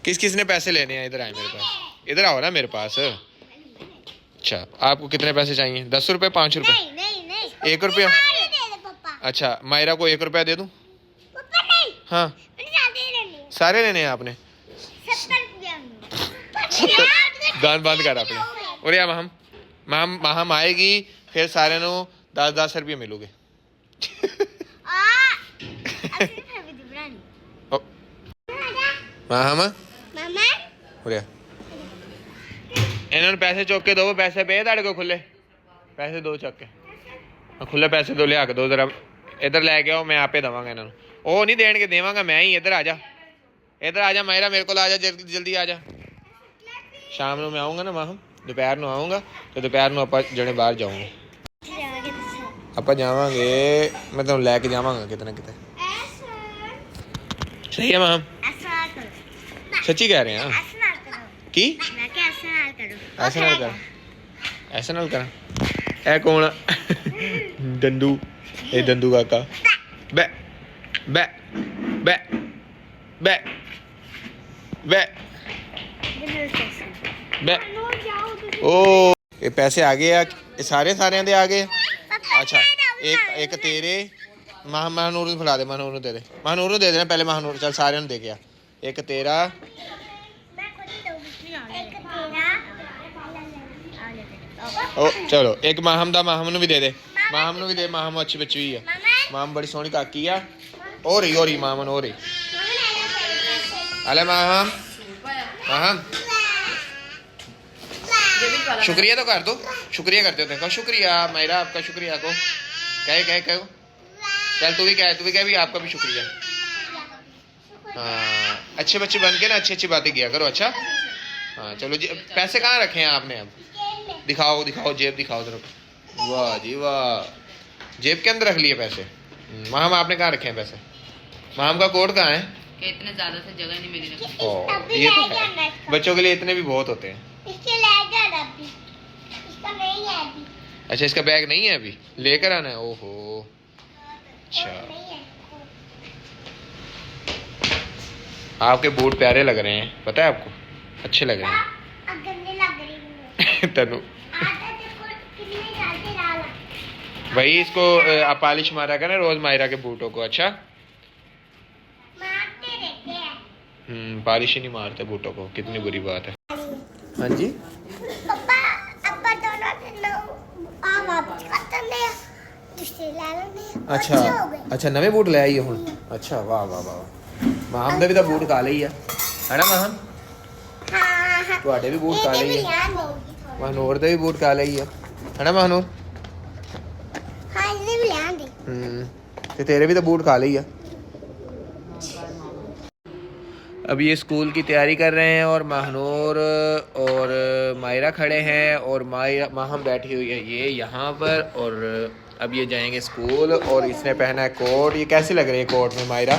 किस किस ने पैसे लेने हैं? इधर आए मेरे पास, इधर आओ ना मेरे पास। अच्छा, आपको कितने पैसे चाहिए? 10 रुपये, 5 रुपये, 1 रुपया? अच्छा, मायरा को 1 रुपया दे दूँ? हाँ, सारे लेने हैं आपने? गान बंद कर आपने। और या महम आएगी फिर सारे नो 10-10 रुपये मिलोगे। महम इन्होंने पैसे चुक के दो, पैसे पे ताड़े को खुले पैसे दो चुक के, खुले पैसे दो लिया के दो जरा, इधर लैके आओ, मैं आपे देवांगा इन्होंने। ओ नहीं देण के देवांगा मैं ही। इधर आजा, इधर आजा मायरा, मेरे को आजा, जल्दी जल्दी आजा। शाम ਨੂੰ मैं आऊँगा ना महम, दोपहर ਨੂੰ ਆਊਂਗਾ ਤੇ ਦੁਪਹਿਰ ਨੂੰ ਆਪਾਂ ਜਣੇ ਬਾਹਰ ਜਾਵਾਂਗੇ। ਆਪਾਂ ਜਾਵਾਂਗੇ, ਮੈਂ ਤੁਹਾਨੂੰ ਲੈ ਕੇ ਜਾਵਾਂਗਾ ਕਿਤੇ ਨਾ ਕਿਤੇ। ਸਹੀ ਹੈ महम? सच्ची कह रहे हैं? की ऐसे नाल कर, ऐसे नाल कर। ए कौन? दंदू, ए दंदू काका। बे बे बे बे बे बे। ओ ये पैसे आ गए, ये सारे दे आ गए। अच्छा, एक तेरे महानूर ਨੂੰ ਫੜਾ ਦੇ, महानूर ਨੂੰ ਦੇ ਦੇ, महानूर ਨੂੰ ਦੇ ਦੇਣਾ ਪਹਿਲੇ। महानूर ਚੱਲ ਸਾਰਿਆਂ ਨੂੰ ਦੇ ਗਿਆ। एक तेरा, ओ चलो एक माहम दा, माहम ਨੂੰ ਵੀ ਦੇ ਦੇ, माहम ਨੂੰ ਵੀ ਦੇ। माहम अच्छी बच्ची हुई है, माहम बड़ी सोहनी काकी है। हो रही मामन हो रही। अले माहम, माहम शुक्रिया तो कर दो, शुक्रिया करते हो, कहो शुक्रिया मायरा, आपका शुक्रिया को कहो। चल तू भी कह भी आपका भी शुक्रिया। हाँ, अच्छे बच्चे बन के ना अच्छी बातें किया करो। अच्छा हाँ चलो जी। पैसे कहाँ रखे हैं आपने? अब दिखाओ जेब दिखाओ जरा। वाह जी वाह, जेब के अंदर रख लिए पैसे। माहम आपने कहाँ रखे हैं पैसे? माहम का कोट कहाँ है? कि इतने ज्यादा से जगह नहीं मिली। ये तो है, बच्चों के लिए इतने भी बहुत होते हैं। अच्छा, इसका बैग नहीं है अभी, लेकर आना है। ओहो अच्छा, आपके बूट प्यारे लग रहे हैं, पता है आपको, अच्छे लग रहे हैं। तनु भाई इसको आप पॉलिश मारा कर ना रोज मायरा के बूटों को। अच्छा पॉलिश ही नहीं मारते बूटों को, कितनी बुरी बात है। हाँ जी अच्छा अच्छा, नवे बूट ले आई हूँ। अच्छा वाह वाह वाह, माहम ਦਾ ਵੀ ਤਾਂ ਬੂਟ ਕਾਲੇ ਹੀ ਆ, ਹੈਨਾ ਮਾਹਮ? ਤੁਹਾਡੇ ਵੀ ਬੂਟ ਕਾਲੇ ਹੀ ਆ, ਮਹਨੂਰ ਦੇ ਵੀ ਬੂਟ ਕਾਲੇ ਹੀ ਆ, ਹੈਨਾ ਮਹਨੂਰ? ਹਾਂ ਇਹਨੇ ਵੀ ਲਿਆਂਦੇ। ਤੇ ਤੇਰੇ ਵੀ ਤਾਂ ਬੂਟ ਕਾਲੇ ही ਆ। अभी ये स्कूल की तैयारी कर रहे हैं और महनूर और मायरा खड़े हैं और माहम बैठी हुई है ये यहाँ पर। और अब ये जाएंगे स्कूल और इसने पहना है कोट। ये कैसी लग रही है कोट में मायरा?